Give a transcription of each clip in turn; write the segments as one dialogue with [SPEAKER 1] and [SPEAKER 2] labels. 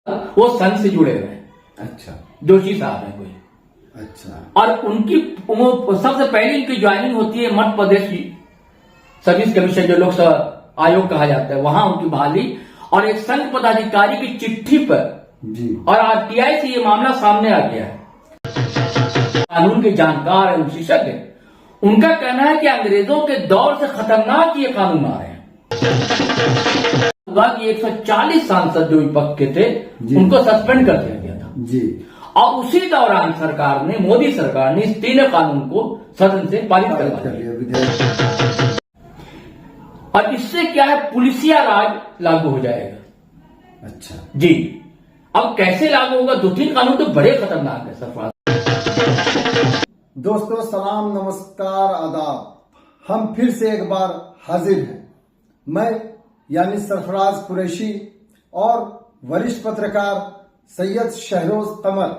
[SPEAKER 1] वो संघ से जुड़े हुए हैं।
[SPEAKER 2] अच्छा,
[SPEAKER 1] जोशी साहब है कोई।
[SPEAKER 2] अच्छा।
[SPEAKER 1] और उनकी वो सबसे पहले इनकी ज्वाइनिंग होती है मध्य प्रदेश की सर्विस कमीशन, जो लोकसभा आयोग कहा जाता है, वहां उनकी बहाली। और एक संघ पदाधिकारी की चिट्ठी पर
[SPEAKER 2] जी,
[SPEAKER 1] और आरटीआई से ये मामला सामने आ गया है। कानून के जानकार एवं विशेषज्ञ, उनका कहना है कि अंग्रेजों के दौर से खतरनाक ये कानून आ रहे हैं। हुआ कि 140 सांसद जो विपक्ष के थे उनको सस्पेंड कर दिया गया था
[SPEAKER 2] जी।
[SPEAKER 1] और उसी दौरान सरकार ने, मोदी सरकार ने इस तीनों कानून को सदन से पारित करवा दिया। और इससे क्या है, पुलिसिया राज लागू हो जाएगा।
[SPEAKER 2] अच्छा
[SPEAKER 1] जी। अब कैसे लागू होगा? 2-3 कानून तो बड़े खतरनाक है सरफराज।
[SPEAKER 2] दोस्तों सलाम, नमस्कार, आदाब। हम फिर से एक बार हाजिर हैं। मैं यानी सरफराज कुरैशी और वरिष्ठ पत्रकार सैयद शहरोज कमर।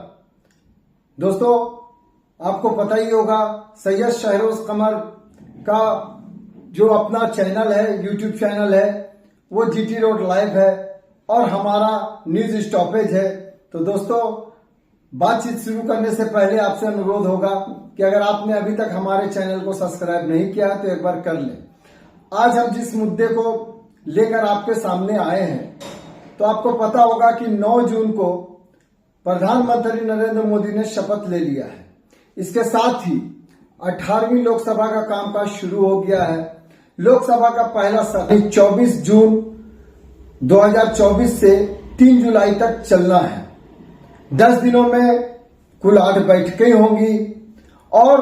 [SPEAKER 2] दोस्तों आपको पता ही होगा, सैयद शहरोज कमर का जो अपना चैनल है, यूट्यूब चैनल है, वो जीटी रोड लाइव है और हमारा न्यूज स्टॉपेज है। तो दोस्तों बातचीत शुरू करने से पहले आपसे अनुरोध होगा कि अगर आपने अभी तक हमारे चैनल को सब्सक्राइब नहीं किया तो एक बार कर लें। आज हम जिस मुद्दे को लेकर आपके सामने आए हैं, तो आपको पता होगा कि 9 जून को प्रधानमंत्री नरेंद्र मोदी ने शपथ ले लिया है। इसके साथ ही 18वीं लोकसभा का कामकाज शुरू हो गया है। लोकसभा का पहला सत्र 24 जून 2024 से 3 जुलाई तक चलना है। 10 दिनों में कुल 8 बैठकें होंगी और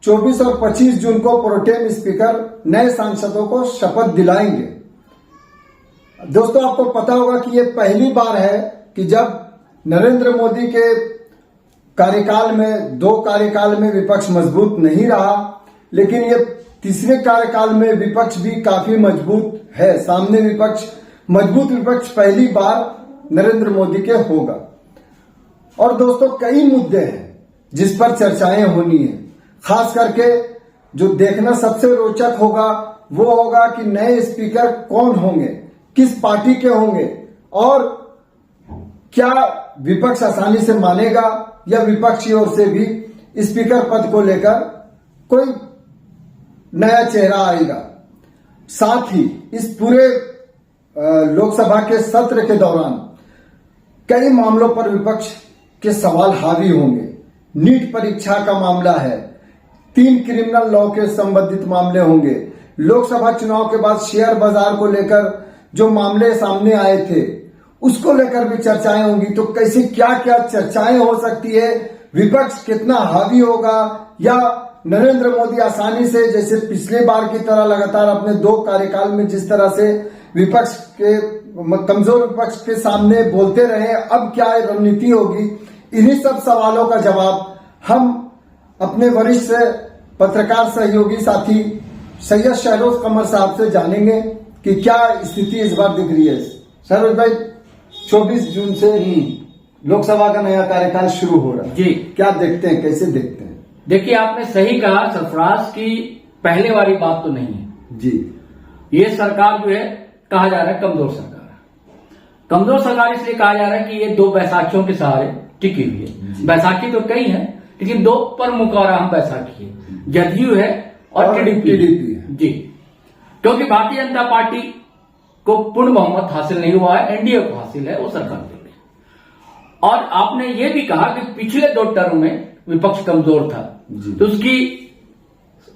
[SPEAKER 2] 24 और 25 जून को प्रोटेम स्पीकर नए सांसदों को शपथ दिलाएंगे। दोस्तों आपको पता होगा कि ये पहली बार है कि जब नरेंद्र मोदी के कार्यकाल में, 2 कार्यकाल में विपक्ष मजबूत नहीं रहा, लेकिन ये तीसरे कार्यकाल में विपक्ष भी काफी मजबूत है। सामने विपक्ष, मजबूत विपक्ष पहली बार नरेंद्र मोदी के होगा। और दोस्तों कई मुद्दे हैं जिस पर चर्चाएं होनी है। खास करके जो देखना सबसे रोचक होगा वो होगा कि नए स्पीकर कौन होंगे, किस पार्टी के होंगे और क्या विपक्ष आसानी से मानेगा या विपक्ष की ओर से भी स्पीकर पद को लेकर कोई नया चेहरा आएगा। साथ ही इस पूरे लोकसभा के सत्र के दौरान कई मामलों पर विपक्ष के सवाल हावी होंगे। नीट परीक्षा का मामला है, 3 क्रिमिनल लॉ के संबंधित मामले होंगे। लोकसभा चुनाव के बाद शेयर बाजार को लेकर जो मामले सामने आए थे उसको लेकर भी चर्चाएं होंगी। तो कैसे क्या क्या चर्चाएं हो सकती है, विपक्ष कितना हावी होगा या नरेंद्र मोदी आसानी से, जैसे पिछले बार की तरह लगातार अपने 2 कार्यकाल में जिस तरह से विपक्ष के, कमजोर विपक्ष के सामने बोलते रहे, अब क्या रणनीति होगी। इन्हीं सब सवालों का जवाब हम अपने वरिष्ठ पत्रकार सहयोगी साथी सैयद शहरोज कमर साहब से जानेंगे कि क्या स्थिति इस बार दिख रही है। शहरोज भाई, 24 जून से लोकसभा का नया कार्यकाल शुरू हो रहा है जी, क्या देखते हैं, कैसे देखते हैं?
[SPEAKER 1] देखिए आपने सही कहा, सरफराज की पहले वाली बात तो नहीं है
[SPEAKER 2] जी।
[SPEAKER 1] ये सरकार जो है कहा जा रहा है कमजोर सरकार है। कमजोर सरकार इसलिए कहा जा रहा है कि ये 2 बैसाखियों के सहारे टिकी हुई है। बैसाखी तो कई है लेकिन 2 प्रमुख और अहम बैसाखी है, जदयू है और टीडीपी है जी। क्योंकि भारतीय जनता पार्टी को पूर्ण बहुमत हासिल नहीं हुआ है, एनडीए को हासिल है, वो सरकार दे रही। और आपने ये भी कहा कि पिछले 2 टर्म में विपक्ष कमजोर था, तो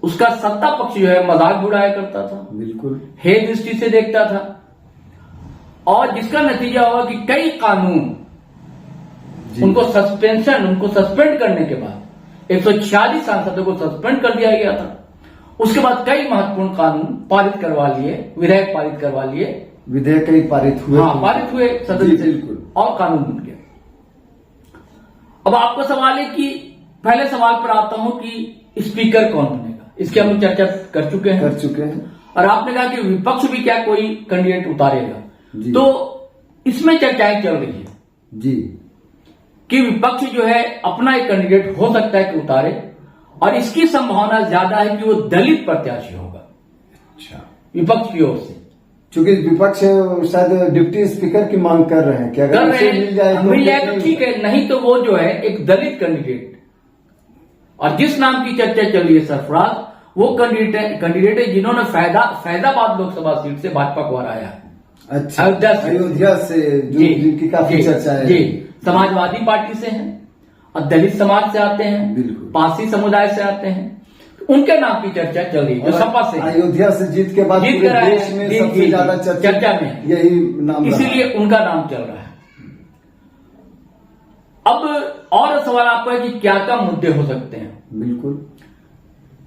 [SPEAKER 1] उसका सत्ता पक्ष जो है मजाक उड़ाया करता था, बिल्कुल हे दृष्टि से देखता था। और जिसका नतीजा हुआ कि कई कानून उनको सस्पेंड करने के बाद 146 सांसदों को सस्पेंड कर दिया गया था। उसके बाद कई महत्वपूर्ण कानून पारित करवा लिए, विधेयक पारित करवा लिए,
[SPEAKER 2] विधेयक कई पारित हुए,
[SPEAKER 1] पारित हुए सदन से और कानून बन गया। अब आपका सवाल है कि पहले सवाल पर आता हूं कि स्पीकर कौन बनेगा, इसकी हम चर्चा कर चुके हैं। और आपने कहा कि विपक्ष भी क्या कोई कैंडिडेट उतारेगा, तो इसमें चर्चाएं चल रही है जी कि विपक्ष जो है अपना एक कैंडिडेट हो सकता है कि उतारे, और इसकी संभावना ज्यादा है कि वो दलित प्रत्याशी होगा। अच्छा, विपक्ष की ओर से
[SPEAKER 2] चूंकि विपक्ष शायद डिप्टी स्पीकर की मांग कर रहे हैं कि अगर उसे मिल जाए
[SPEAKER 1] तो ठीक है, नहीं तो वो जो है एक दलित कैंडिडेट, और जिस नाम की चर्चा चल रही है सरफराज, वो कैंडिडेट है जिन्होंने फैजाबाद लोकसभा सीट से भाजपा को हराया।
[SPEAKER 2] अच्छा, अयोध्या से जिनकी काफी चर्चा है।
[SPEAKER 1] जी, समाजवादी पार्टी से हैं और दलित समाज से आते हैं,
[SPEAKER 2] बिल्कुल,
[SPEAKER 1] पारसी समुदाय से आते हैं, उनके नाम की चर्चा चल रही है जो सपा से
[SPEAKER 2] अयोध्या से जीत के बाद पूरे देश में सबसे ज्यादा चर्चा में यही नाम,
[SPEAKER 1] इसीलिए उनका नाम चल रहा है। अब और सवाल आपका है कि क्या क्या मुद्दे हो सकते हैं।
[SPEAKER 2] बिल्कुल,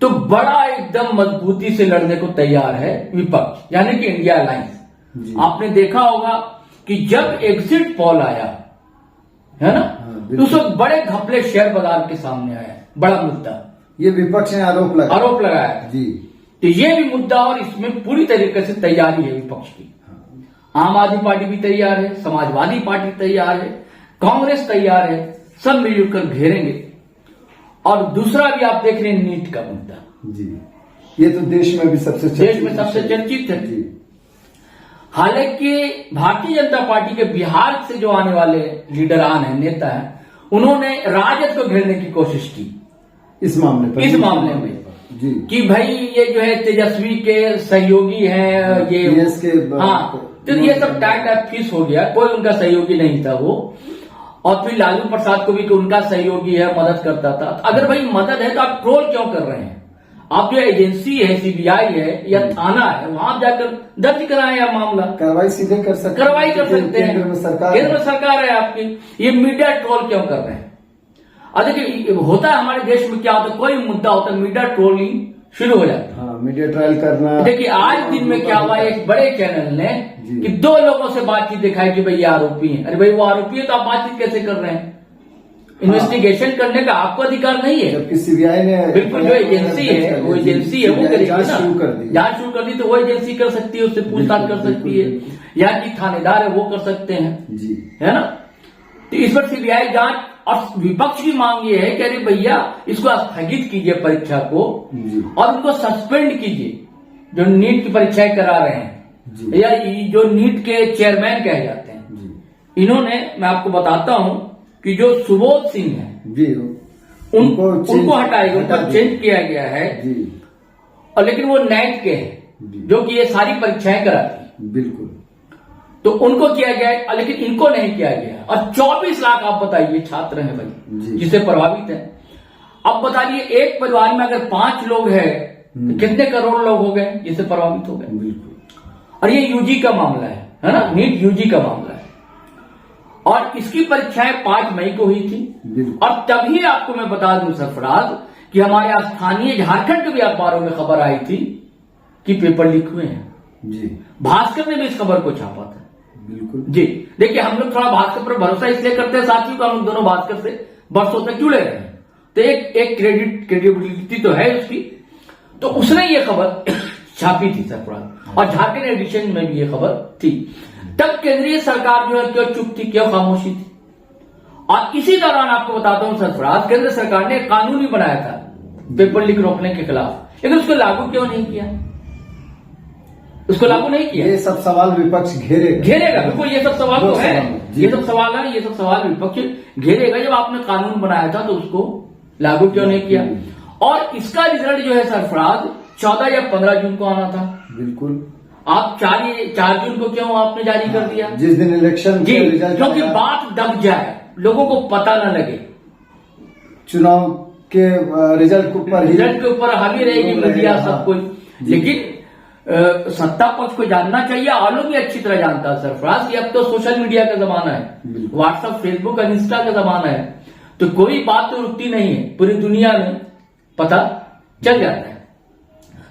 [SPEAKER 1] तो बड़ा एकदम मजबूती से लड़ने को तैयार है विपक्ष, यानी कि इंडिया अलायंस। आपने देखा होगा कि जब एग्जिट पोल आया है ना, तो उस वक्त बड़े घपले शेयर बाजार के सामने आया, बड़ा मुद्दा,
[SPEAKER 2] ये विपक्ष ने आरोप
[SPEAKER 1] लगाया जी। तो ये भी मुद्दा, और इसमें पूरी तरीके से तैयारी है विपक्ष की। आम आदमी पार्टी भी तैयार है, समाजवादी पार्टी तैयार है, कांग्रेस तैयार है, सब मिलजुल कर घेरेंगे। और दूसरा भी आप देख रहे हैं नीट का मुद्दा
[SPEAKER 2] जी, ये तो देश में भी सबसे
[SPEAKER 1] चर्चित है जी। हालांकि भारतीय जनता पार्टी के बिहार से जो आने वाले लीडरान हैं, नेता हैं, उन्होंने राजद को घेरने की कोशिश की इस मामले में जी, कि भाई ये जो है तेजस्वी के सहयोगी हैं, ये
[SPEAKER 2] इसके
[SPEAKER 1] तो ये सब टाइट फीस हो गया, कोई उनका सहयोगी नहीं था वो। और फिर लालू प्रसाद को भी कि उनका सहयोगी है, मदद करता था। अगर भाई मदद है तो आप ट्रोल क्यों कर रहे हैं? आप जो एजेंसी है, सीबीआई है या थाना है, वहां जाकर दर्ज कराएं आप मामला,
[SPEAKER 2] कार्रवाई सीधे कर सकते हैं।
[SPEAKER 1] केंद्र सरकार है आपकी, ये मीडिया ट्रोल क्यों कर रहे हैं? देखिए होता है हमारे देश में, क्या होता है, कोई मुद्दा होता है मीडिया ट्रोलिंग शुरू हो जाता है,
[SPEAKER 2] मीडिया ट्रायल करना।
[SPEAKER 1] देखिए आज दिन में क्या हुआ, एक बड़े चैनल ने कि 2 लोगों से बातचीत दिखाई कि भाई ये आरोपी है। अरे भाई वो आरोपी है तो आप बातचीत कैसे कर रहे हैं? इन्वेस्टिगेशन करने का आपको अधिकार नहीं है,
[SPEAKER 2] जबकि सीबीआई ने
[SPEAKER 1] बिल्कुल जो एजेंसी है वो करेगी ना, जांच शुरू कर दी तो वो एजेंसी कर सकती है, उससे पूछताछ कर सकती है, या कि थानेदार है वो कर सकते हैं जी, है ना। तो इस पर सीबीआई जांच, और विपक्ष की मांग ये है कि अरे भैया इसको स्थगित कीजिए परीक्षा को, और उनको सस्पेंड कीजिए जो नीट की परीक्षाएं करा रहे हैं, या जो नीट के चेयरमैन कहे जाते हैं। इन्होंने, मैं आपको बताता हूं कि जो सुबोध सिंह है जी, उनको हटाया गया, उनका चेंज किया गया है जी। और लेकिन वो नेट के हैं जो कि ये सारी परीक्षाएं कराती, बिल्कुल, तो उनको किया गया है, लेकिन इनको नहीं किया गया। और 24 लाख आप बताइए छात्र हैं भाई जिससे प्रभावित है। अब बताइए एक परिवार में अगर 5 लोग हैं तो कितने करोड़ लोग हो गए जिससे प्रभावित हो गए, बिल्कुल। और ये यूजी का मामला है ना, नीट यूजी का मामला है। और इसकी परीक्षाएं 5 मई को हुई थी, और तभी आपको मैं बता दूं सरफराज कि हमारे स्थानीय झारखंड के भी अखबारों में खबर आई थी कि पेपर लीक हुए हैं जी। भास्कर ने भी इस खबर को छापा था, बिल्कुल जी। देखिए हम लोग थोड़ा भास्कर पर भरोसा इसलिए करते हैं साथियों, हम लोग दोनों भास्कर से बरसों तक जुड़े रहे हैं, तो एक क्रेडिबिलिटी तो है उसकी। तो उसने ये खबर छापी थी सरफराज, और झारखंड एडिशन में भी ये खबर थी। तब केंद्रीय सरकार जो है क्यों चुप थी, क्यों खामोशी थी? और इसी दौरान आपको बताता हूं सरफराज, केंद्र सरकार ने कानून ही बनाया था पेपर लीक रोकने के खिलाफ, लेकिन उसको लागू क्यों नहीं किया? उसको लागू नहीं किया।
[SPEAKER 2] ये सब सवाल विपक्ष घेरेगा,
[SPEAKER 1] बिल्कुल ये सब सवाल तो है, ये सब सवाल है, ये सब सवाल विपक्ष घेरेगा। जब आपने कानून बनाया था तो उसको लागू क्यों नहीं किया? और इसका रिजल्ट जो है सरफराज 14 या 15 जून को आना था, बिल्कुल। आप 4 जून को क्यों आपने जारी कर दिया?
[SPEAKER 2] जिस दिन इलेक्शन
[SPEAKER 1] जी, क्योंकि बात दब जाए, लोगों को पता न लगे,
[SPEAKER 2] चुनाव के रिजल्ट के
[SPEAKER 1] ऊपर हावी रहेगी मीडिया सब कुछ। लेकिन सत्ता पक्ष को जानना चाहिए, आलो भी अच्छी तरह जानता है सरफराज कि अब तो सोशल मीडिया का जमाना है, व्हाट्सएप, फेसबुक और इंस्टा का जमाना है, तो कोई बात तो रुकती नहीं है, पूरी दुनिया में पता चल जाता है।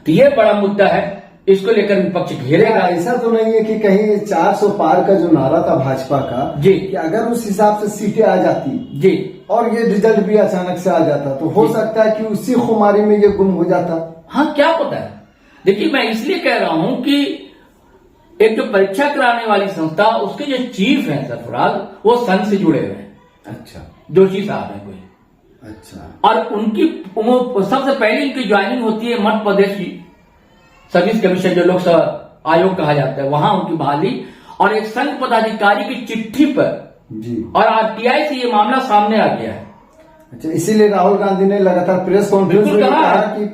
[SPEAKER 1] तो ये बड़ा मुद्दा है, इसको लेकर विपक्ष घेरेगा।
[SPEAKER 2] ऐसा तो नहीं है कि कहीं 400 पार का जो नारा था भाजपा का जी, कि अगर उस हिसाब से सीटें आ जाती जी, और ये रिजल्ट भी अचानक से आ जाता, तो हो सकता है कि उसी खुमारी में ये गुम हो जाता।
[SPEAKER 1] हाँ, क्या पता है। देखिए मैं इसलिए कह रहा हूं कि एक जो परीक्षा कराने वाली संस्था, उसके जो चीफ हैं सरफराज, वो संघ से जुड़े हुए हैं। अच्छा, जोशी साहब है कोई, अच्छा। और उनकी सबसे पहले इनकी ज्वाइनिंग होती है मध्य प्रदेश सर्विस कमीशन, जो लोकसभा आयोग कहा जाता है, वहां उनकी बहाली और एक संघ पदाधिकारी की चिट्ठी पर
[SPEAKER 2] जी।
[SPEAKER 1] और आरटीआई से ये मामला सामने आ गया है।
[SPEAKER 2] अच्छा, इसीलिए राहुल गांधी ने लगातार प्रेस कॉन्फ्रेंस में
[SPEAKER 1] बिल्कुल
[SPEAKER 2] कहा कि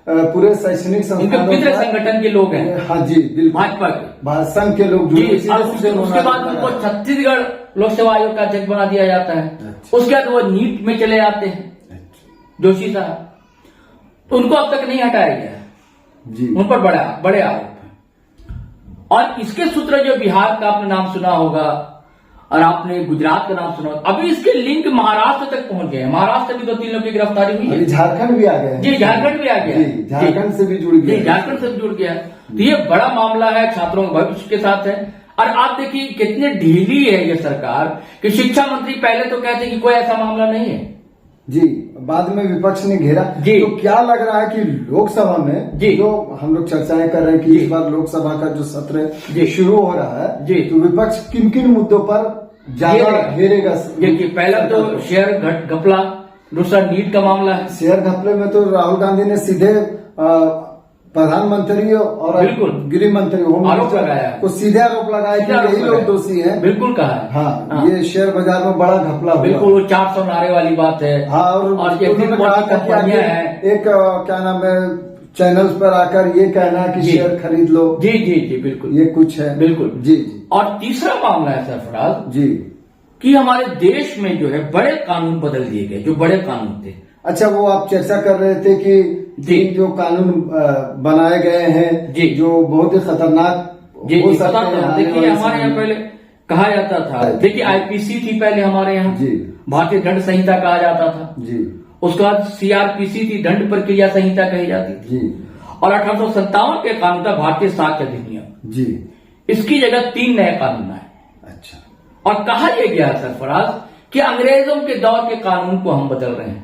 [SPEAKER 2] पूरे शैक्षणिक
[SPEAKER 1] उनके
[SPEAKER 2] संस्थानों
[SPEAKER 1] पितृ
[SPEAKER 2] का-
[SPEAKER 1] संगठन के लोग हैं,
[SPEAKER 2] हाँ जी बिल्कुल,
[SPEAKER 1] भाजपा के
[SPEAKER 2] संघ के लोग
[SPEAKER 1] जी।
[SPEAKER 2] जुड़े,
[SPEAKER 1] और उसके बाद उनको छत्तीसगढ़ लोक सेवा आयोग का अध्यक्ष बना दिया जाता है।
[SPEAKER 2] अच्छा।
[SPEAKER 1] उसके बाद वो नीट में चले जाते हैं जोशी साहब, तो उनको अब तक नहीं हटाया गया है,
[SPEAKER 2] जी
[SPEAKER 1] उन पर बड़े आरोप हैं। और इसके सूत्र जो बिहार का आपने नाम सुना होगा और आपने गुजरात का नाम सुना होगा, अभी इसके लिंक महाराष्ट्र तक पहुंच गए हैं। महाराष्ट्र में 2-3 लोगों की गिरफ्तारी हुई है।
[SPEAKER 2] अभी झारखंड भी आ गए हैं।
[SPEAKER 1] जी, झारखंड भी आ गया है।
[SPEAKER 2] जी, झारखंड से भी जुड़ गया
[SPEAKER 1] जी, झारखंड से भी जुड़ गया है। तो ये बड़ा मामला है, छात्रों के भविष्य के साथ है। और आप देखिए कितनी ढीली है ये सरकार कि शिक्षा मंत्री पहले तो कहते कि कोई ऐसा मामला नहीं है
[SPEAKER 2] जी, बाद में विपक्ष ने घेरा।
[SPEAKER 1] जी।
[SPEAKER 2] तो क्या लग रहा है कि लोकसभा में
[SPEAKER 1] जी।
[SPEAKER 2] जो हम लोग चर्चाएं कर रहे हैं कि
[SPEAKER 1] जी।
[SPEAKER 2] इस बार लोकसभा का जो सत्र
[SPEAKER 1] जी।
[SPEAKER 2] शुरू हो रहा है,
[SPEAKER 1] जी।
[SPEAKER 2] तो विपक्ष किन किन मुद्दों पर ज्यादा घेरेगा?
[SPEAKER 1] देखिए, पहला तो शेयर घपला, दूसरा नीट का मामला है।
[SPEAKER 2] शेयर घपले में तो राहुल गांधी ने सीधे प्रधानमंत्री और
[SPEAKER 1] बिल्कुल।
[SPEAKER 2] गृह मंत्री होम
[SPEAKER 1] आरोप
[SPEAKER 2] मिनिस्टर
[SPEAKER 1] लगाया।
[SPEAKER 2] को सीधे आरोप लगाया कि
[SPEAKER 1] सीधे आरोप
[SPEAKER 2] यही लोग
[SPEAKER 1] लगाया।
[SPEAKER 2] दोषी हैं।
[SPEAKER 1] बिल्कुल कहा है।
[SPEAKER 2] हाँ, ये शेयर बाजार में बड़ा घपला हुआ।
[SPEAKER 1] बिल्कुल, वो 400 नारे वाली बात है।
[SPEAKER 2] हाँ, और
[SPEAKER 1] एग्जिट
[SPEAKER 2] उन्होंने
[SPEAKER 1] पोल
[SPEAKER 2] कहा
[SPEAKER 1] की
[SPEAKER 2] था कि
[SPEAKER 1] कंपनियां
[SPEAKER 2] आगे
[SPEAKER 1] हैं।
[SPEAKER 2] एक क्या नाम है, चैनल्स पर आकर ये कहना है कि
[SPEAKER 1] जी।
[SPEAKER 2] शेयर खरीद लो,
[SPEAKER 1] जी जी जी, बिल्कुल,
[SPEAKER 2] ये कुछ है।
[SPEAKER 1] बिल्कुल।
[SPEAKER 2] जी जी
[SPEAKER 1] और तीसरा मामला है सरफराज
[SPEAKER 2] जी।
[SPEAKER 1] कि हमारे देश में जो है बड़े कानून बदल दिए गए, जो बड़े कानून थे।
[SPEAKER 2] अच्छा, वो आप चर्चा कर रहे थे कि
[SPEAKER 1] जी।
[SPEAKER 2] जो कानून बनाए गए हैं,
[SPEAKER 1] जी।
[SPEAKER 2] जो बहुत ही खतरनाक
[SPEAKER 1] जी
[SPEAKER 2] हो
[SPEAKER 1] जी,
[SPEAKER 2] सकते
[SPEAKER 1] पता
[SPEAKER 2] हैं
[SPEAKER 1] तो
[SPEAKER 2] आने
[SPEAKER 1] देखिए
[SPEAKER 2] वाले
[SPEAKER 1] हमारे यहाँ
[SPEAKER 2] समय में।
[SPEAKER 1] पहले कहा जाता था, देखिए आईपीसी थी पहले हमारे यहाँ,
[SPEAKER 2] जी।
[SPEAKER 1] भारतीय दंड संहिता कहा जाता था।
[SPEAKER 2] जी
[SPEAKER 1] उसके बाद सीआरपीसी थी, दंड प्रक्रिया संहिता कही जाती थी।
[SPEAKER 2] जी
[SPEAKER 1] और 1857 के कानून था भारतीय साक्ष्य अधिनियम।
[SPEAKER 2] जी।
[SPEAKER 1] इसकी जगह 3 नए कानून आए
[SPEAKER 2] अच्छा,
[SPEAKER 1] और कहा यह गया सरफराज कि अंग्रेजों के दौर के कानून को हम बदल रहे हैं।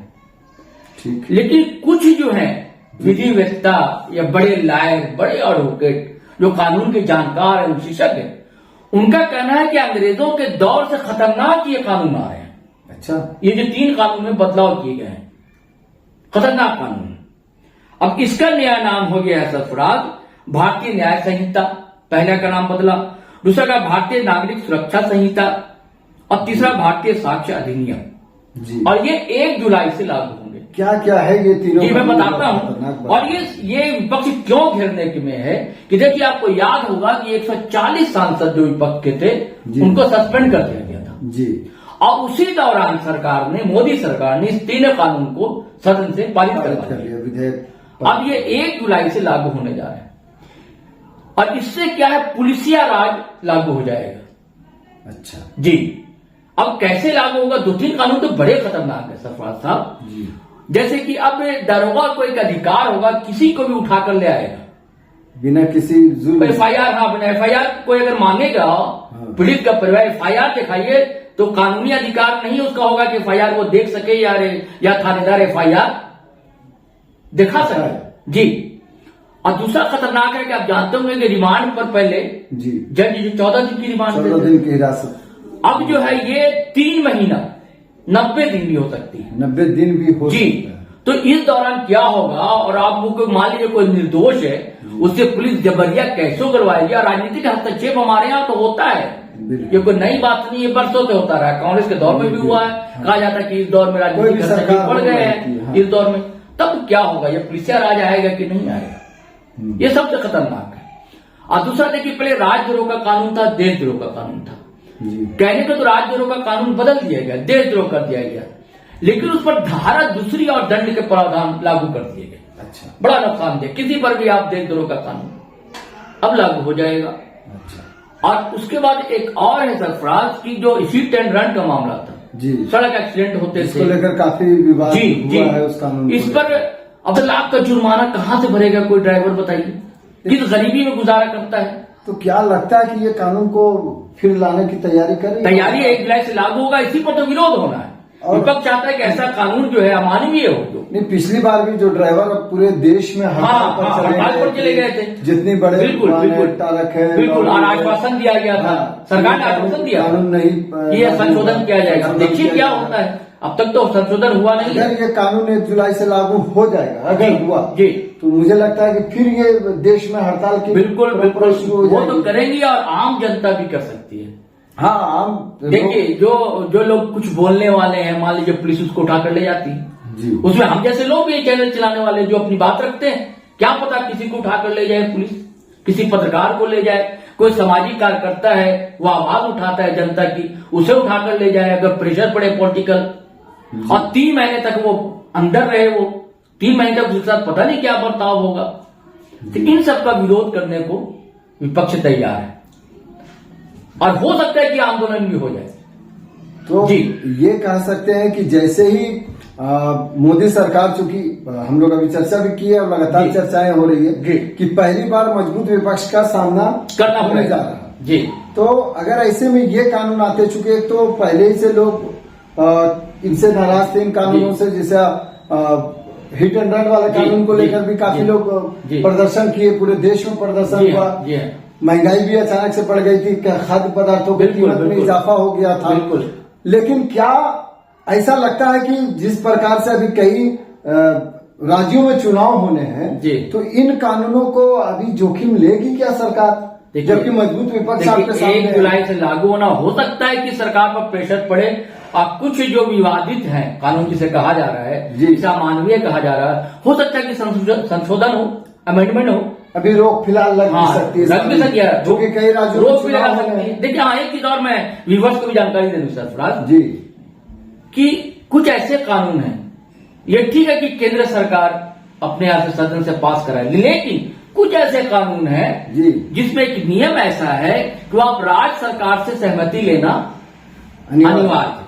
[SPEAKER 2] ठीक।
[SPEAKER 1] लेकिन कुछ जो है विधिवेत्ता या बड़े लायर, बड़े एडवोकेट जो कानून के जानकार हैं, विशेषज्ञ हैं, उनका कहना है कि अंग्रेजों के दौर से खतरनाक ये कानून आ रहे हैं।
[SPEAKER 2] अच्छा,
[SPEAKER 1] ये जो 3 कानून में बदलाव किए गए हैं, खतरनाक कानून। अब इसका नया नाम हो गया है सरफराज भारतीय न्याय संहिता, पहला का नाम बदला, दूसरा का भारतीय नागरिक सुरक्षा संहिता और तीसरा भारतीय साक्ष्य अधिनियम।
[SPEAKER 2] जी।
[SPEAKER 1] और ये 1 जुलाई से लागू होंगे।
[SPEAKER 2] क्या क्या है ये तीनों?
[SPEAKER 1] जी मैं बताता
[SPEAKER 2] खतरनाक
[SPEAKER 1] हूं।
[SPEAKER 2] बात।
[SPEAKER 1] और ये विपक्ष क्यों घेरने के में है कि देखिए, आपको याद होगा कि 140 सांसद जो विपक्ष के थे
[SPEAKER 2] जी।
[SPEAKER 1] उनको सस्पेंड कर दिया गया था।
[SPEAKER 2] जी।
[SPEAKER 1] और उसी दौरान सरकार ने, मोदी सरकार ने इस 3 कानून को सदन से पारित
[SPEAKER 2] कर
[SPEAKER 1] करवा दिया।
[SPEAKER 2] लिया विधेयक।
[SPEAKER 1] अब ये 1 जुलाई से लागू होने जा रहे हैं और इससे क्या है, पुलिसिया राज लागू हो जाएगा।
[SPEAKER 2] अच्छा
[SPEAKER 1] जी। अब कैसे लागू होगा? 2-3 कानून तो बड़े खतरनाक है सरफराज साहब।
[SPEAKER 2] जी।
[SPEAKER 1] जैसे कि अब दरोगा को एक अधिकार होगा, किसी को भी उठाकर ले आएगा
[SPEAKER 2] बिना किसी जुल्म।
[SPEAKER 1] एफआईआर। हाँ, बिना एफआईआर कोई अगर मांगेगा पीड़ित का परिवार, एफआईआर दिखाइए, तो कानूनी अधिकार नहीं उसका होगा कि एफआईआर वो देख सके या थानेदार एफआईआर दिखा सके। जी। और दूसरा खतरनाक है कि आप जानते होंगे कि रिमांड पर पहले
[SPEAKER 2] जी।
[SPEAKER 1] जज जो 14 दिन की रिमांड
[SPEAKER 2] 14
[SPEAKER 1] देते
[SPEAKER 2] दिन की हिरासत,
[SPEAKER 1] अब जो है ये 3 महीना 90 दिन भी हो सकती है।
[SPEAKER 2] 90 दिन भी हो
[SPEAKER 1] जी।
[SPEAKER 2] सकता है।
[SPEAKER 1] तो इस दौरान क्या होगा, और आपको मान लीजिए कोई निर्दोष है, उससे पुलिस जबरिया कैसे करवाएगी? और राजनीतिक हस्तक्षेप हमारे यहाँ तो होता है, ये कोई नई बात नहीं है, बरसों से होता रहा है। कांग्रेस के दौर में भी हुआ है। कहा जाता है कि इस दौर में राजनीतिक
[SPEAKER 2] कोई
[SPEAKER 1] हस्तक्षेप
[SPEAKER 2] सरकार
[SPEAKER 1] बढ़ गए
[SPEAKER 2] होती है,
[SPEAKER 1] हैं
[SPEAKER 2] हाँ।
[SPEAKER 1] इस दौर में। तब क्या होगा, ये पुलिसिया राज आएगा कि नहीं आएगा? ये सबसे खतरनाक है। और दूसरा देखिए, पहले राजद्रोह का कानून था, देशद्रोह का कानून था।
[SPEAKER 2] जी।
[SPEAKER 1] कहने को तो राजद्रोह का कानून बदल दिया गया, देशद्रोह कर दिया गया, लेकिन उस पर धारा दूसरी और दंड के प्रावधान लागू कर दिए गए।
[SPEAKER 2] अच्छा
[SPEAKER 1] बड़ा नुकसान दिया किसी पर भी आप देशद्रोह का कानून अब लागू हो जाएगा।
[SPEAKER 2] अच्छा।
[SPEAKER 1] और उसके बाद एक और है सरफराज की, जो हिट एंड रन का मामला था।
[SPEAKER 2] जी।
[SPEAKER 1] सड़क एक्सीडेंट होते
[SPEAKER 2] इसको
[SPEAKER 1] थे,
[SPEAKER 2] लेकर काफी विवाद
[SPEAKER 1] जी जी,
[SPEAKER 2] हुआ है उस कानून को
[SPEAKER 1] इस
[SPEAKER 2] लेकर।
[SPEAKER 1] पर अब लाख का जुर्माना कहां से भरेगा कोई ड्राइवर? बताइए, किस गरीबी में गुजारा करता है।
[SPEAKER 2] तो क्या लगता है कि ये कानून को फिर लाने की तैयारी कर रही है?
[SPEAKER 1] तैयारी 1 जुलाई से लागू होगा, इसी पर तो विरोध होना है। विपक्ष चाहता है कि ऐसा कानून जो है अमानवीय हो जो।
[SPEAKER 2] नहीं, पिछली बार भी जो ड्राइवर पूरे देश में हड़ताल पर
[SPEAKER 1] चले गए थे,
[SPEAKER 2] जितनी बड़े
[SPEAKER 1] बिल्कुल और आश्वासन दिया गया था, सरकार ने आश्वासन दिया
[SPEAKER 2] कानून नहीं
[SPEAKER 1] ये संशोधन किया जाएगा। देखिए क्या होता है, अब तक तो संशोधन हुआ नहीं है।
[SPEAKER 2] अगर ये कानून 1 जुलाई से लागू हो जाएगा, अगर हुआ
[SPEAKER 1] जी,
[SPEAKER 2] तो मुझे लगता है कि फिर ये देश में हड़ताल की
[SPEAKER 1] बिल्कुल
[SPEAKER 2] शुरू हो
[SPEAKER 1] वो
[SPEAKER 2] जाएगी।
[SPEAKER 1] तो करेंगी और आम जनता भी कर सकती है।
[SPEAKER 2] हाँ, आम
[SPEAKER 1] देखिए जो लोग कुछ बोलने वाले हैं, मान लीजिए पुलिस उसको उठाकर ले जाती है
[SPEAKER 2] जी,
[SPEAKER 1] उसमें हम जैसे लोग भी चैनल चलाने वाले जो अपनी बात रखते हैं, क्या पता किसी को उठाकर ले जाए पुलिस, किसी पत्रकार को ले जाए, कोई सामाजिक कार्यकर्ता है वो आवाज उठाता है जनता की, उसे उठाकर ले जाए अगर प्रेशर पड़े पॉलिटिकल, और 3 महीने तक वो अंदर रहे, वो 3 महीने तक उसके साथ पता नहीं क्या बर्ताव होगा। तो इन सब का विरोध करने को विपक्ष तैयार है और हो सकता है कि आंदोलन भी हो जाए।
[SPEAKER 2] तो
[SPEAKER 1] जी,
[SPEAKER 2] ये कह सकते हैं कि जैसे ही मोदी सरकार, चूंकि हम लोग अभी चर्चा भी की है और लगातार चर्चाएं हो रही है कि पहली बार मजबूत विपक्ष का सामना
[SPEAKER 1] करना
[SPEAKER 2] होने जा रहा है
[SPEAKER 1] जी,
[SPEAKER 2] तो अगर ऐसे में ये कानून आते, चुके तो पहले ही से लोग इनसे नाराज थे, इन कानूनों से, जैसे हिट एंड रन वाला कानून को लेकर भी काफी लोग प्रदर्शन किए, पूरे देश में प्रदर्शन हुआ, महंगाई भी अचानक से बढ़ गई थी, खाद्य पदार्थों की कीमत में इजाफा हो गया था। लेकिन क्या ऐसा लगता है कि जिस प्रकार से अभी कई राज्यों में चुनाव होने हैं, तो इन कानूनों को अभी जोखिम लेगी क्या सरकार, जबकि मजबूत विपक्ष आपके सामने
[SPEAKER 1] 1 जुलाई से लागू होना, हो सकता है कि सरकार पर प्रेशर पड़े और कुछ जो विवादित हैं कानून जिसे कहा जा रहा है, जिसे अमानवीय कहा जा रहा है, हो सकता है कि संशोधन हो, अमेंडमेंट हो,
[SPEAKER 2] अभी रोक फिलहाल लग सकती है,
[SPEAKER 1] लग भी सकती है,
[SPEAKER 2] क्योंकि कई राज्यों
[SPEAKER 1] रोक भी लगा सकती है। देखिए हाँ, एक चीज और मैं व्यूवर्स को भी जानकारी दे दूं सरफराज
[SPEAKER 2] जी,
[SPEAKER 1] कि कुछ ऐसे कानून हैं, ये ठीक है कि केंद्र सरकार अपने यहाँ से सदन से पास कराए, लेकिन कुछ ऐसे कानून हैं जिसमें एक नियम ऐसा है कि आप राज्य सरकार से सहमति लेना अनिवार्य,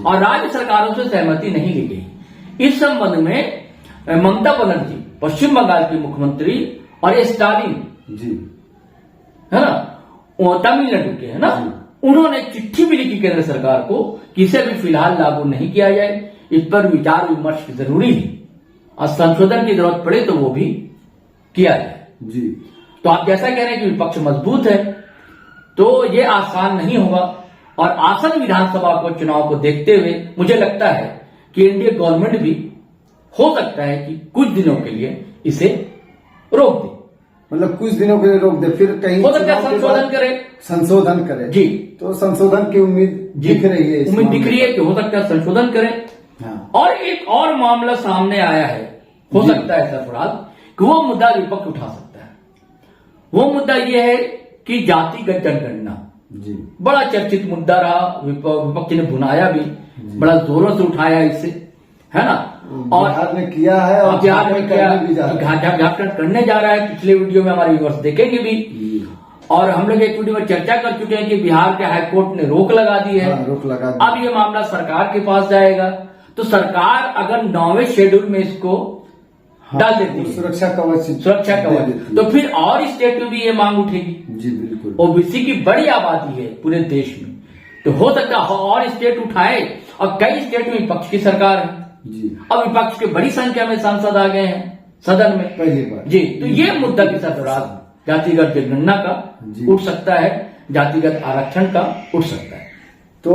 [SPEAKER 1] और राज्य सरकारों से सहमति नहीं ली गई। इस संबंध में ममता बनर्जी पश्चिम बंगाल की मुख्यमंत्री और स्टालिन
[SPEAKER 2] जी,
[SPEAKER 1] है ना, तमिलनाडु के, है ना, उन्होंने चिट्ठी भी लिखी केंद्र सरकार को कि इसे भी फिलहाल लागू नहीं किया जाए, इस पर विचार विमर्श जरूरी है और संशोधन की जरूरत पड़े तो वो भी किया जाए
[SPEAKER 2] जी।
[SPEAKER 1] तो आप जैसा कह रहे हैं कि विपक्ष मजबूत है, तो ये आसान नहीं होगा, और आसन विधानसभा को चुनाव को देखते हुए मुझे लगता है कि एनडीए गवर्नमेंट भी हो सकता है कि कुछ दिनों के लिए इसे रोक दे,
[SPEAKER 2] मतलब कुछ दिनों के लिए रोक दे, फिर कहीं
[SPEAKER 1] हो सकता है संशोधन करे
[SPEAKER 2] जी, तो संशोधन की उम्मीद दिख रही है,
[SPEAKER 1] उम्मीद दिख रही है कि हो सकता है संशोधन करें।
[SPEAKER 2] हाँ।
[SPEAKER 1] और एक और मामला सामने आया है, हो सकता है सरफराज कि वो मुद्दा विपक्ष उठा सकता है, वो मुद्दा ये है कि जातिगत जनगणना
[SPEAKER 2] जी,
[SPEAKER 1] बड़ा चर्चित मुद्दा रहा, विपक्ष ने भुनाया भी, बड़ा जोरों से उठाया इसे, है ना, और
[SPEAKER 2] बिहार ने किया है और
[SPEAKER 1] बिहार में झारखंड करने जा रहा है। पिछले वीडियो में हमारे व्यूअर्स देखेंगे भी, और हम लोग एक वीडियो में चर्चा कर चुके हैं कि बिहार के हाईकोर्ट ने रोक लगा दी है,
[SPEAKER 2] रोक लगा दी।
[SPEAKER 1] अब ये मामला सरकार के पास जाएगा, तो सरकार अगर 9वें शेड्यूल में इसको डाल देती है,
[SPEAKER 2] सुरक्षा कवच,
[SPEAKER 1] तो फिर और स्टेट में भी ये मांग उठेगी
[SPEAKER 2] जी, बिल्कुल।
[SPEAKER 1] ओबीसी की बड़ी आबादी है पूरे देश में, तो हो सकता है और स्टेट उठाए, और कई स्टेट में विपक्ष की सरकार है
[SPEAKER 2] जी,
[SPEAKER 1] अब विपक्ष के बड़ी संख्या में सांसद आ गए हैं सदन में
[SPEAKER 2] पहली बार जी,
[SPEAKER 1] तो ये मुद्दा भी सरफराज जातिगत जनगणना का उठ सकता है, जातिगत आरक्षण का उठ सकता है।
[SPEAKER 2] तो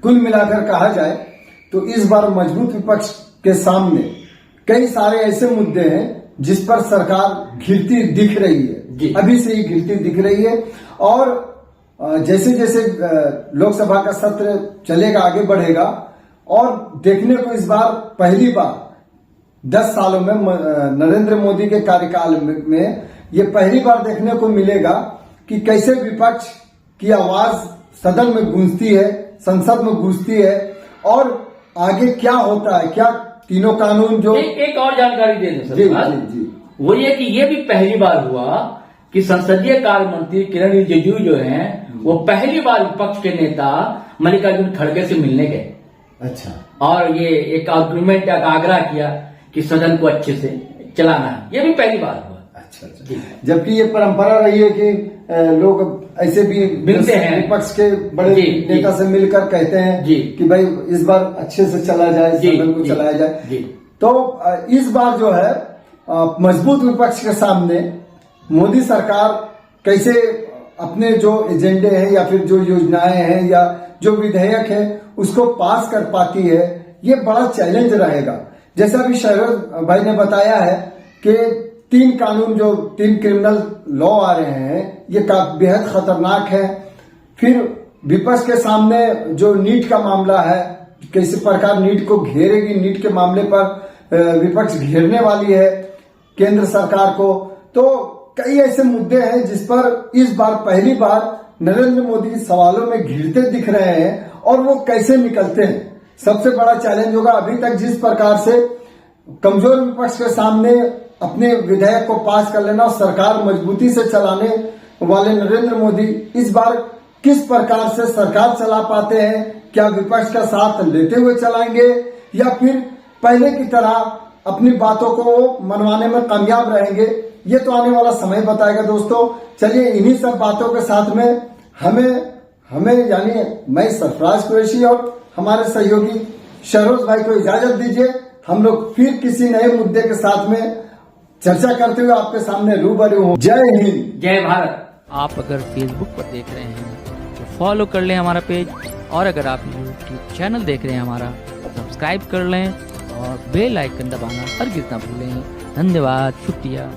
[SPEAKER 2] कुल मिलाकर कहा जाए तो इस बार मजबूत विपक्ष के सामने कई सारे ऐसे मुद्दे हैं जिस पर सरकार घिरती दिख रही है, अभी से ही घिरती दिख रही है, और जैसे जैसे लोकसभा का सत्र चलेगा, आगे बढ़ेगा, और देखने को इस बार पहली बार 10 सालों में नरेंद्र मोदी के कार्यकाल में ये पहली बार देखने को मिलेगा कि कैसे विपक्ष की आवाज सदन में गूंजती है, संसद में गूंजती है, और आगे क्या होता है, क्या तीनों कानून जो
[SPEAKER 1] एक और जानकारी दे दें
[SPEAKER 2] सर, जी,
[SPEAKER 1] वो ये कि ये भी पहली बार हुआ कि संसदीय कार्य मंत्री किरण रिजिजू जो हैं वो पहली बार विपक्ष के नेता मल्लिकार्जुन खड़गे से मिलने गए।
[SPEAKER 2] अच्छा, और
[SPEAKER 1] ये एक आर्गुमेंट का आग्रह किया कि सदन को अच्छे से चलाना है, ये भी पहली बार हुआ।
[SPEAKER 2] अच्छा, जबकि ये परंपरा रही है कि लोग ऐसे भी
[SPEAKER 1] मिलते हैं।
[SPEAKER 2] विपक्ष के बड़े
[SPEAKER 1] जी, जी।
[SPEAKER 2] नेता से मिलकर कहते हैं
[SPEAKER 1] जी।
[SPEAKER 2] कि भाई इस बार अच्छे से चला जाए,
[SPEAKER 1] जी,
[SPEAKER 2] सदन को
[SPEAKER 1] जी,
[SPEAKER 2] चलाया जाए।
[SPEAKER 1] जी।
[SPEAKER 2] तो इस बार जो है मजबूत विपक्ष के सामने मोदी सरकार कैसे अपने जो एजेंडे हैं या फिर जो योजनाएं हैं या जो विधेयक है उसको पास कर पाती है, ये बड़ा चैलेंज रहेगा। जैसा अभी शहरोज भाई ने बताया है कि 3 कानून जो 3 क्रिमिनल लॉ आ रहे हैं ये बेहद खतरनाक है। फिर विपक्ष के सामने जो नीट का मामला है, किसी प्रकार नीट को घेरेगी, नीट के मामले पर विपक्ष घेरने वाली है केंद्र सरकार को। तो कई ऐसे मुद्दे हैं जिस पर इस बार पहली बार नरेंद्र मोदी सवालों में घिरते दिख रहे हैं और वो कैसे निकलते हैं, सबसे बड़ा चैलेंज होगा। अभी तक जिस प्रकार से कमजोर विपक्ष के सामने अपने विधेयक को पास कर लेना और सरकार मजबूती से चलाने वाले नरेंद्र मोदी इस बार किस प्रकार से सरकार चला पाते हैं, क्या विपक्ष का साथ लेते हुए चलाएंगे या फिर पहले की तरह अपनी बातों को मनवाने में कामयाब रहेंगे, ये तो आने वाला समय बताएगा दोस्तों। चलिए इन्हीं सब बातों के साथ में हमें यानी मैं सरफराज कुरैशी और हमारे सहयोगी शहरोज भाई को इजाजत दीजिए। हम लोग फिर किसी नए मुद्दे के साथ में चर्चा करते हुए आपके सामने रूबरू हों। जय हिंद,
[SPEAKER 1] जय भारत।
[SPEAKER 3] आप अगर फेसबुक पर देख रहे हैं तो फॉलो कर लें हमारा पेज, और अगर आप यूट्यूब चैनल देख रहे हैं हमारा, सब्सक्राइब कर लें और बेल आइकन दबाना हरगिज़ ना भूलें। धन्यवाद, शुक्रिया।